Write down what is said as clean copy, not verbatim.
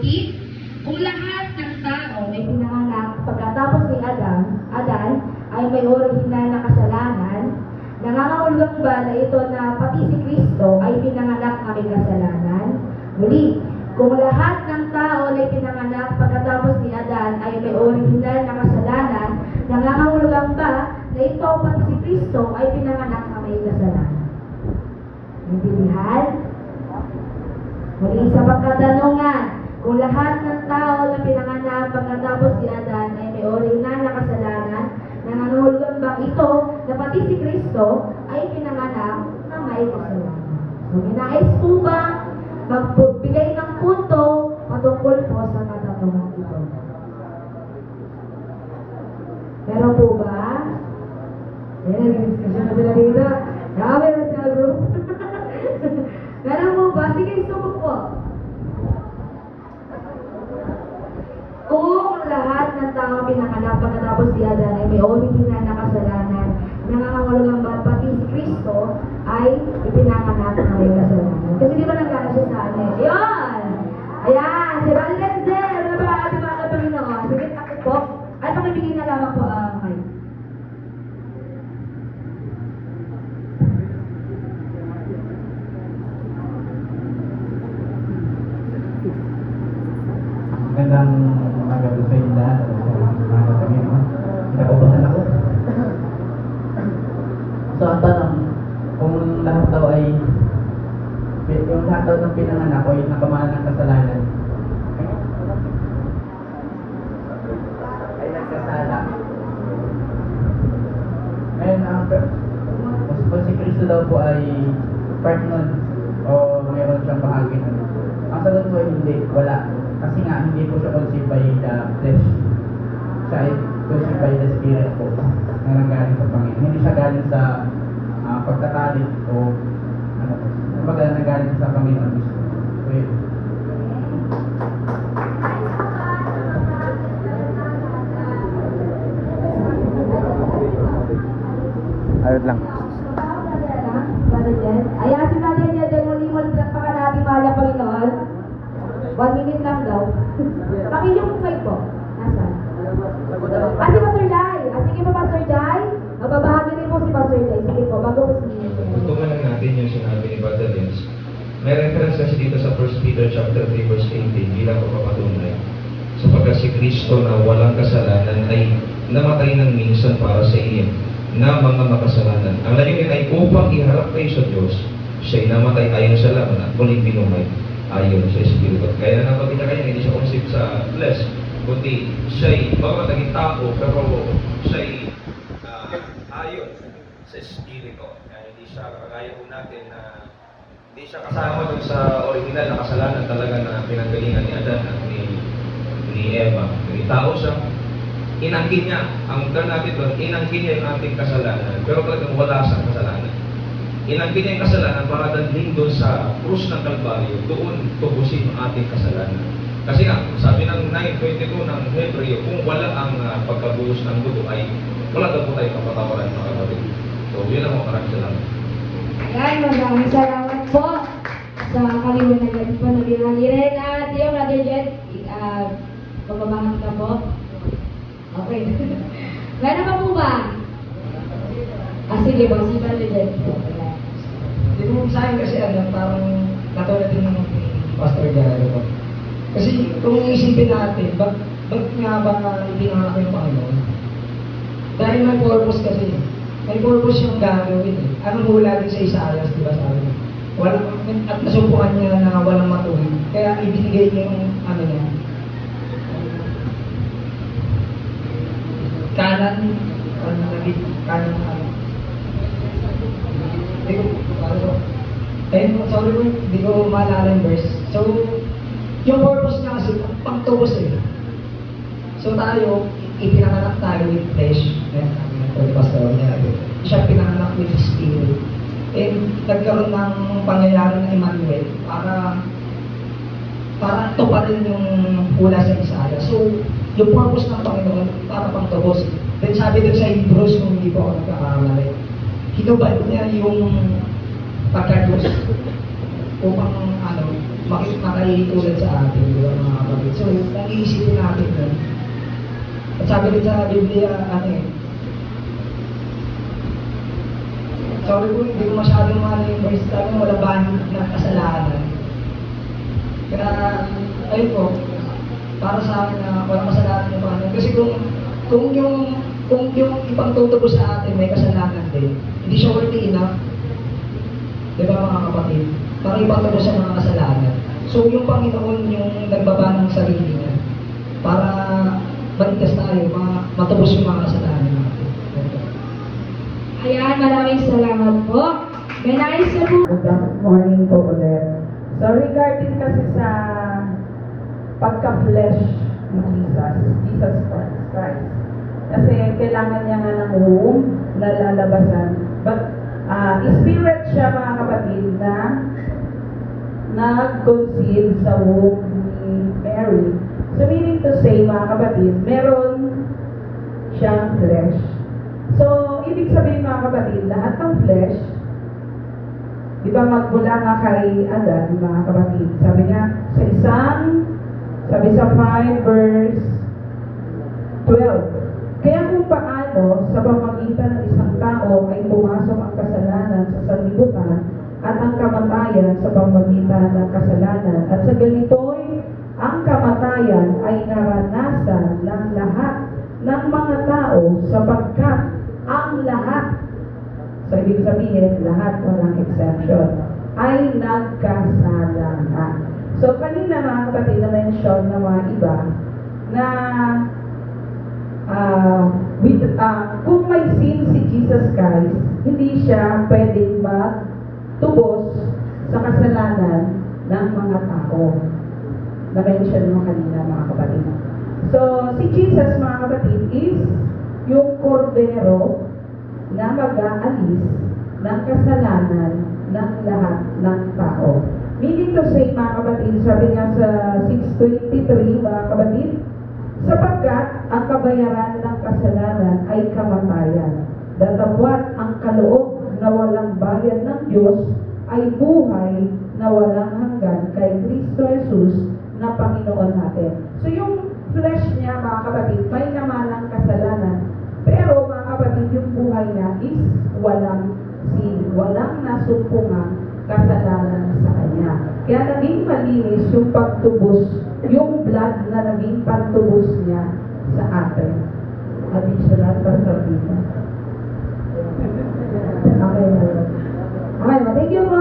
Kung lahat ng tao ay pinanganak pagkatapos ni Adan ay may orihinal na kasalanan, nangangahulugan ba na ito na pati si Kristo ay pinanganak na may kasalanan? Muli, kung lahat ng tao ay pinanganak pagkatapos ni Adan ay may orihinal na kasalanan, nangangahulugan ba na ito pati si Kristo ay pinanganak na may kasalanan? Naintindihan? Muli sa pagkatanungan, kung lahat ng tao na pinanganak pagkatapos si Adan ay may orihinal na kasalanan, nangangahulugan bang ito na pati si Kristo ay pinanganak na may kasalanan? So, minais po ba magbigay ng punto patungkol po sa katanungan ito? Meron po ba? Ayan, nag-discussion na sila dito. Grabe na sila, bro. Meron po ba? Sige, sumok po. Kung lahat ng tao pinanganak pagkatapos si Adan ay may orihinal na kasalanan, nangangahulugan ba pati si Kristo ay ipinanganak na may kasalanan? Kasi di ba nagkakasya sa atin? Yun! Ayan! Si Valenzel! Ano ba ating mga Panginoon? Sige, takot po. At pakibigay na lamang po ang mic. Magandang umaga po sa inyo lahat. Mga Panginoon, nakubuhan ako. So, ang tanong, kung lahat daw ay, yung lahat daw ng pinanganak ay nakamalan ng kasalanan, ay nagkasala. Ngayon, kung si Kristo daw po ay part nun, o mayroon siyang bahagi nun, ang sagot po ay hindi, wala. Kasi nga, hindi po siya conceived by the flesh. Siya ay conceived by the spirit po. Na nanggaling sa Panginoon. Hindi siya galing sa pagtatalit o ano po. Kumbaga nanggaling sa Panginoon mismo. So, yun. Ayun lang. Ayan, si Nadia niya, dahil muli-muli lang pa ka natin mahal na Panginoon. 1 minute lang daw. Pakiyong mic po. Nasaan? Si Pastor Jai. Sige po, Pastor Jai. Mababahagi rin po si Pastor Jai. Sige po, bago po si Tungtungan lang natin yung sinabi ni Brother Vince. May reference kasi dito sa 1 Peter chapter 3 verse 18 bilang papatunay. Sapagkat si Kristo na walang kasalanan ay namatay ng minsan para sa iyo na mga makasalanan. Ang layunin ay upang iharap kayo sa Diyos. Siya'y namatay ayon sa laman at muling binuhay ayon sa Espiritu. Kaya napakita kayo, hindi siya conceived sa flesh, kundi siya'y naging tao, pero siya'y ayon sa Espiritu. Kaya hindi siya, kagaya po natin na hindi siya kasama dun sa original na kasalanan talaga na pinanggalingan ni Adan at ni Eva. Hindi tao siya. Inangkin niya, ang term natin doon, inangkin niya yung ating kasalanan, pero talagang wala siyang kasalanan. Inangkin niya yung kasalanan para dalhin doon sa krus ng Kalbaryo, doon tubusin ang ating kasalanan. Kasi nga, sabi ng 9:22 ng Hebreo, kung wala ang pagkabuhos ng dugo ay wala daw po tayong kapatawaran mga kapatid. So, yun ang mga maraming salamat. Ayan, maraming salamat po sa kaliwanagan po na binangirin. At yung Brother Jet, pagbabangat ka po. Okay. Meron pa po ba? Sige po, si Brother Jet. Hindi mo sa akin kasi parang katulad din ng Pastor Garo ko. Kasi kung isipin natin, ba't nga ba ipinanganak yung Panginoon? Dahil may purpose kasi. May purpose yung gagawin eh. Anong hula din sa Isaias, di ba sabi? At nasumpukan niya na walang matuwid. Kaya ibinigay niya yung niya. Kanan, sorry po, hindi ko maalala yung verse. So, yung purpose niya kasi, pagtubos eh. So tayo, ipinanganak tayo with flesh. Pwede pastor niya. Siya pinanganak with spirit. And nagkaroon ng pangyayari ng Emmanuel para tuparin yung hula sa Isaiah. So, yung purpose ng Panginoon para pangtubos. Then sabi din sa Hebrews, kung hindi po ako nagkakamali, hinubad niya yung pagkagos upang makaitulad sa atin, di ba mga kapatid? So, nag-iisipin natin nun. At sabi rin sa Biblia, sorry po, hindi ko masyadong mahal yung verse, talagang wala bahid na kasalanan. Kaya, ayun po, para sa akin na walang kasalanan yung Panginoon. Kasi kung yung ipangtutubo sa atin may kasalanan din, hindi siya worthy enough. Di ba mga kapatid? Para ipangtubo sa mga kasalanan. So yung Panginoon yung nagbaba ng sarili niya para maligtas tayo, matubos yung mga kasalanan natin. Ayan, maraming salamat po. May nais na po. Good morning po ulit. So regarding kasi sa pagka-flesh ni Jesus Christ. Kasi kailangan niya nga ng womb na lalabasan. But spirit siya mga kapatid na nag-conceive sa womb ni Mary. So meaning to say mga kapatid, meron siyang flesh. So, ibig sabihin mga kapatid, lahat ng flesh, di ba magmula nga kay Adan, mga kapatid, sabi niya, sabi sa 5 verse 12, kaya kung paano sa pamamagitan ng isang tao ay pumasok ang kasalanan sa sanlibutan at ang kamatayan sa pamamagitan ng kasalanan, at sa ganito'y ang kamatayan ay naranasan ng lahat ng mga tao sapagkat ang lahat, so ibig sabihin, lahat, walang exception, ay nagkasala na. So kanina mga kapatid na-mention ng mga iba na kung may sin si Jesus Christ, hindi siya pwedeng magtubos sa kasalanan ng mga tao. Na-mention mo kanina mga kapatid. So si Jesus mga kapatid is yung kordero na mag-aalis ng kasalanan ng lahat ng tao. Meaning to say, mga kapatid, sabi nga sa 6:23, mga kapatid, sapagkat ang kabayaran ng kasalanan ay kamatayan. Datapwat ang kaloob na walang bayad ng Diyos ay buhay na walang hanggan kay Kristo Jesus na Panginoon natin. So yung flesh niya, mga kapatid, may namanang kasalanan. Pero mga kapatid, yung buhay niya is walang sin, walang nasumpungang kasalanan sa kanya. Kaya naging malinis yung pagtubos, yung blood na naging pagtubos niya sa atin. Additional Pastor Vita. Okay, thank you po.